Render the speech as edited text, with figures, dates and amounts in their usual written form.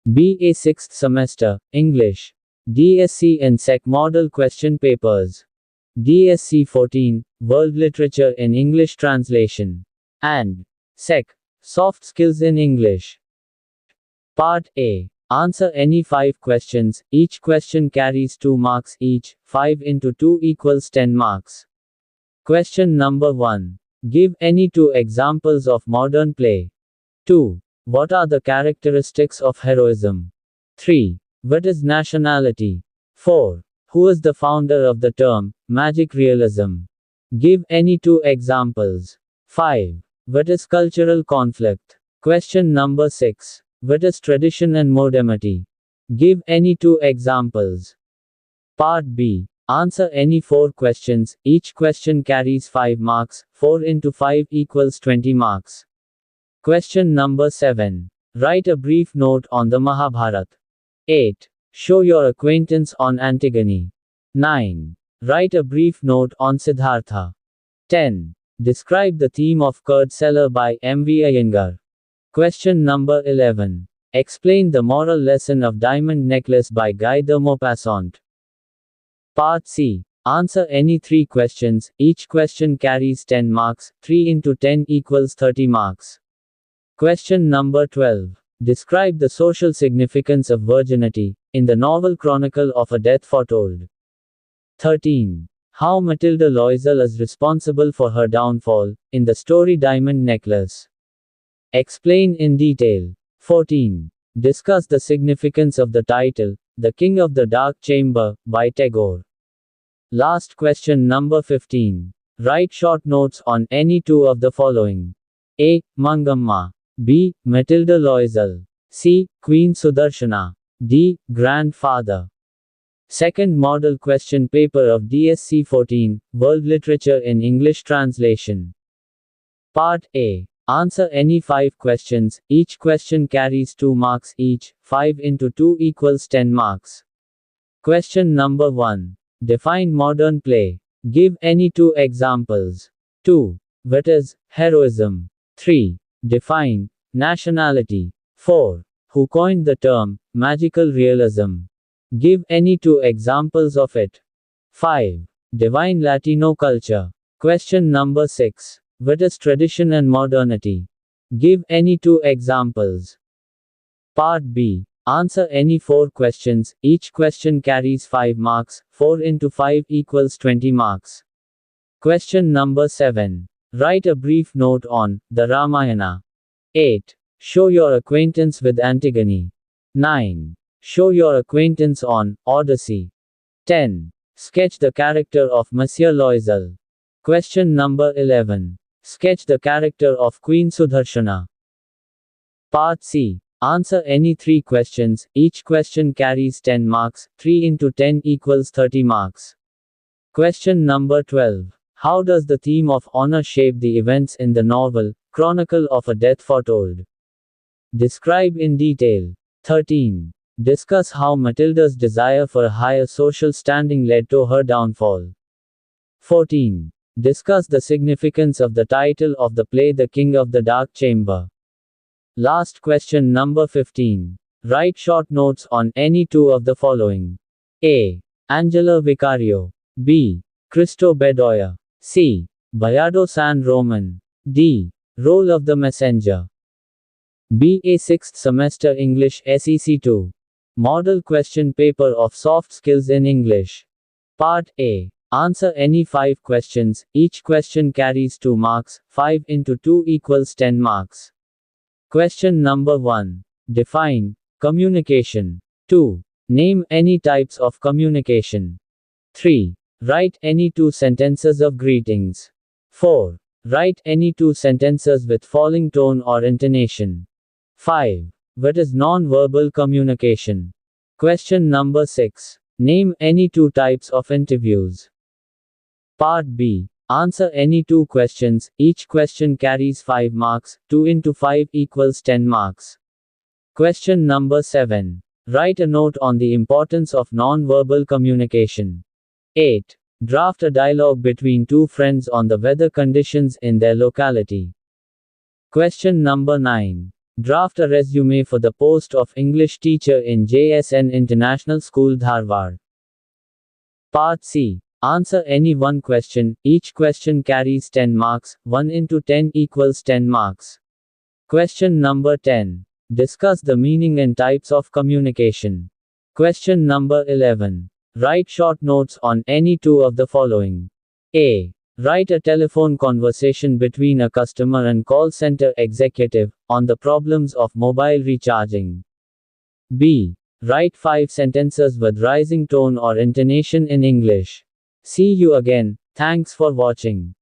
BA 6th semester, English. DSc and Sec Model Question Papers. DSc 14, World Literature in English Translation. And Sec. Soft Skills in English. Part A. Answer any 5 questions, each question carries 2 marks each, 5 into 2 equals 10 marks. Question number 1. Give any 2 examples of modern play. 2. What are the characteristics of heroism? 3. What is nationality? 4. Who is the founder of the term, magic realism? Give any 2 examples. 5. What is cultural conflict? Question number 6. What is tradition and modernity? Give any 2 examples. Part B. Answer any 4 questions, each question carries 5 marks, 4 into 5 equals 20 marks. Question number 7. Write a brief note on the Mahabharata. 8. Show your acquaintance on Antigone. 9. Write a brief note on Siddhartha. 10. Describe the theme of Curd Cellar by M.V. Iyengar. Question number 11. Explain the moral lesson of Diamond Necklace by Guy de Maupassant. Part C. Answer any 3 questions, each question carries 10 marks, 3 into 10 equals 30 marks. Question number 12. Describe the social significance of virginity, in the novel Chronicle of a Death Foretold. 13. How Matilda Loisel is responsible for her downfall, in the story Diamond Necklace. Explain in detail. 14. Discuss the significance of the title, The King of the Dark Chamber, by Tagore. Last question number 15. Write short notes on any 2 of the following. A. Mangamma. B. Matilda Loisel. C. Queen Sudarshana. D. Grandfather. Second model question paper of DSc 14, World Literature in English Translation. Part A. Answer any 5 questions, each question carries 2 marks each, 5 into 2 equals 10 marks. Question number 1. Define modern play. Give any 2 examples. 2. What is heroism? 3. Define nationality. 4. Who coined the term magical realism? Give any 2 examples of it. 5. Divine Latino culture. Question number 6. What is tradition and modernity? Give any 2 examples. Part B. Answer any 4 questions, each question carries 5 marks, 4 into 5 equals 20 marks. Question number 7. Write a brief note on the Ramayana. 8. Show your acquaintance with Antigone. 9. Show your acquaintance on Odyssey. 10. Sketch the character of Monsieur Loisel. Question number 11. Sketch the character of Queen Sudarshana. Part C. Answer any 3 questions, each question carries 10 marks, 3 into 10 equals 30 marks. Question number 12. How does the theme of honor shape the events in the novel, Chronicle of a Death Foretold? Describe in detail. 13. Discuss how Matilda's desire for a higher social standing led to her downfall. 14. Discuss the significance of the title of the play The King of the Dark Chamber. Last question number 15. Write short notes on any 2 of the following. A. Angela Vicario. B. Cristo Bedoya. C. Bayardo San Roman. D. Role of the Messenger. BA 6th Semester English SEC 2. Model Question Paper of Soft Skills in English. Part A. Answer any 5 questions, each question carries 2 marks, 5 into 2 equals 10 marks. Question number 1. Define communication. 2. Name any types of communication. 3. Write any 2 sentences of greetings. 4. Write any 2 sentences with falling tone or intonation. 5. What is non-verbal communication? Question number 6. Name any 2 types of interviews. Part B. Answer any 2 questions, each question carries 5 marks, 2 into 5 equals 10 marks. Question number 7. Write a note on the importance of non-verbal communication. 8. Draft a dialogue between 2 friends on the weather conditions in their locality. Question number 9. Draft a resume for the post of English teacher in JSN International School, Dharwad. Part C. Answer any one question. Each question carries 10 marks. 1 into 10 equals 10 marks. Question number 10. Discuss the meaning and types of communication. Question number 11. Write short notes on any two of the following. A. Write a telephone conversation between a customer and call center executive on the problems of mobile recharging. B. Write 5 sentences with rising tone or intonation in English. See you again. Thanks for watching.